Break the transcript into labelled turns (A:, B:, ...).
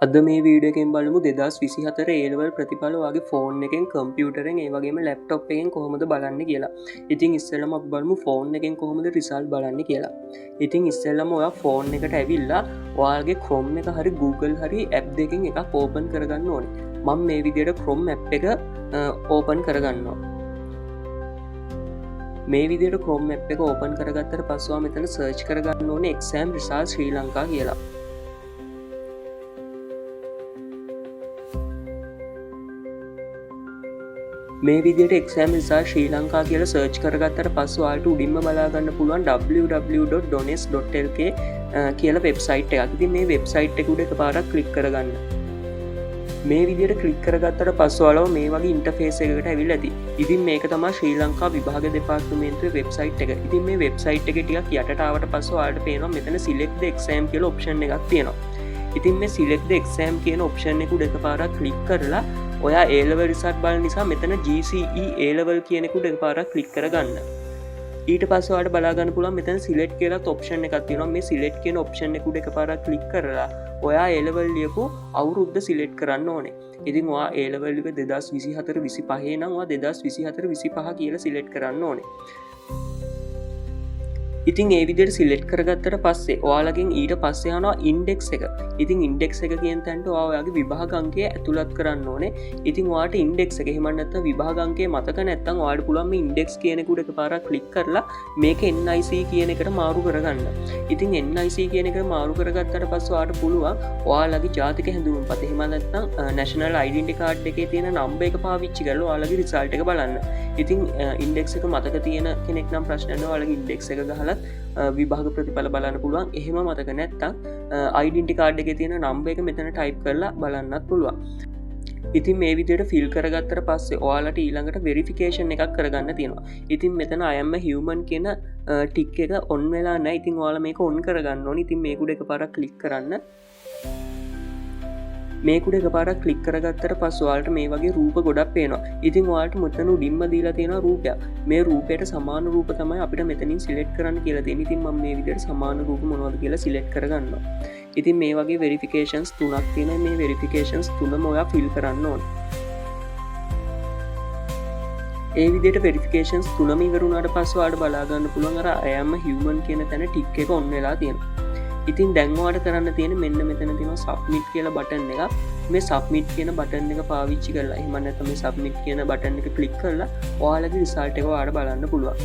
A: අද මේ වීඩියෝකෙන් බලමු 2024 A-level ප්‍රතිඵල වගේ ෆෝන් එකෙන් කම්පියුටරෙන් ඒ වගේම ලැප්ටොප් එකෙන් කොහොමද බලන්න කියලා. ඉතින් ඉස්සෙල්ලම අපි බලමු ෆෝන් එකෙන් කොහොමද රිසල්ට් බලන්න කියලා. ඉතින් ඉස්සෙල්ලම ඔයා ෆෝන් එකට ඇවිල්ලා ඔයාගේ Chrome එක හරි Google හරි app දෙකෙන් එකක් ඕපන් කරගන්න ඕනේ. මම මේ විදිහට Chrome app එක ඕපන් කරගන්නවා. මේ විදිහට Chrome app එක ඕපන් කරගත්තට පස්සේ ඔයා මෙතන සර්ච් කරගන්න ඕනේ exam results ශ්‍රී ලංකා කියලා. මේ විදියට exam results ශ්‍රී ලංකා කියලා සර්ච් කරගත්තට පස්සේ ඔයාලට උඩින්ම බලා ගන්න පුළුවන් www.dones.lk කියලා වෙබ්සයිට් එකක්. ඉතින් මේ වෙබ්සයිට් එක උඩ එකපාරක් ක්ලික් කරගන්න. මේ විදියට ක්ලික් කරගත්තට පස්සේ ඔයාලව මේ වගේ ඉන්ටර්ෆේස් එකකට ඇවිල්ලා ඇති. ඉතින් මේක තමයි ශ්‍රී ලංකා විභාග දෙපාර්තමේන්තුවේ වෙබ්සයිට් එක. ඉතින් මේ වෙබ්සයිට් එකේ ටිකක් යටට ආවට පස්සේ ඔයාලට පේනවා මෙතන select the exam කියලා ඔප්ෂන් එකක් තියෙනවා. ඉතින් මේ select the exam කියන ඔප්ෂන් එක උඩ එකපාරක් ක්ලික් කරලා ඔයා A-level රිසල්ට් බලන නිසා මෙතන GCE A-level කියන එක උඩ එකපාරක් ක්ලික් කරගන්න. ඊට පස්සේ ඔයාලට බලා ගන්න පුළුවන් මෙතන select කියලා ඔප්ෂන් එකක් තියෙනවා. මේ select කියන ඔප්ෂන් එක උඩ එකපාරක් ක්ලික් කරලා ඔයා A-level ලියපු අවුරුද්ද select කරන්න ඕනේ. ඉතින් ඔයා A-level එක 2024-25 නම් ඔයා 2024-25 කියලා select කරන්න ඕනේ. ඉතින් ඒ විදිහට සිලෙක්ට් කරගත්තට පස්සේ ඔයාලගෙන් ඊට පස්සේ යනවා ඉන්ඩෙක්ස් එක. ඉතින් ඉන්ඩෙක්ස් එක කියන තැනට ඔයාගේ විභාග අංකය ඇතුළත් කරන්න ඕනේ. ඉතින් ඔයාට ඉන්ඩෙක්ස් එක එහෙම නැත්නම් විභාග අංකය මතක නැත්නම් ඔයාලට පුළුවන් මේ ඉන්ඩෙක්ස් කියන එක උඩ එකපාරක් ක්ලික් කරලා මේක NIC කියන එකට මාරු කරගන්න. ඉතින් NIC කියන එකට මාරු කරගත්තට පස්සේ ඔයාලට පුළුවන් ඔයාලගේ ජාතික හැඳුනුම්පත එහෙම නැත්නම් national identity card එකේ තියෙන නම්බර් එක පාවිච්චි කරලා ඔයාලගේ රිසල්ට් එක බලන්න. ඉතින් ඉන්ඩෙක්ස් එක මතක තියෙන කෙනෙක් නම් ප්‍රශ්න නැහැ. ඔයාලගේ ඉන්ඩෙක්ස් එක ගහලා විභාග ප්‍රතිඵල බලන්න පුළුවන්. එහෙම මතක නැත්තම් ඩෙන්ටිටි කාඩ් එකේ තියෙන නම්බර් එක මෙතන ටයිප් කරලා බලන්නත් පුළුවන්. ඉතින් මේ විදිහට ෆිල් කරගත්තට පස්සේ ඔයාලට ඊළඟට වෙරිෆිකේෂන් එකක් කරගන්න තියෙනවා. ඉතින් මෙතන I am a human කියන ටික් එක ඔන් වෙලා නැහැ. ඉතින් ඔයාලා මේක ඔන් කරගන්න ඕනේ. ඉතින් මේක උඩ එකපාරක් ක්ලික් කරන්න. මේක උඩ එකපාරක් ක්ලික් කරගත්තට පස්සේ ඔයාලට මේ වගේ රූප ගොඩක් පේනවා. ඉතින් ඔයාලට මෙතන උඩින්ම දීලා තියෙනවා රූපයක්. මේ රූපයට සමාන රූප තමයි අපිට මෙතනින් සිලෙක්ට් කරන්න කියලා තියෙන්නේ. ඉතින් මම මේ විදිහට සමාන රූප මොනවද කියලා සිලෙක්ට් කරගන්නවා. ඉතින් මේ වගේ වෙරිෆිකේෂන්ස් තුනක් තියෙනවා. මේ වෙරිෆිකේෂන්ස් තුනම ඔයා ෆිල් කරන්න ඕනේ. ඒ විදිහට වෙරිෆිකේෂන්ස් තුනම ඉවර වුණාට පස්සේ ඔයාලට බලා ගන්න පුළුවන් අර I am a human කියන තැන ටික් එක ඔන් වෙලා තියෙනවා. ඉතින් දැන් ඔයාලට කරන්න තියෙන මෙන්න මෙතන තියෙනවා submit කියලා බටන් එක. මේ submit කියන බටන් එක පාවිච්චි කරලා එහෙම නැත්නම් මේ submit කියන බටන් එක ක්ලික් කරලා ඔයාලගේ රිසල්ට් එක ඔයාලට බලන්න පුළුවන්.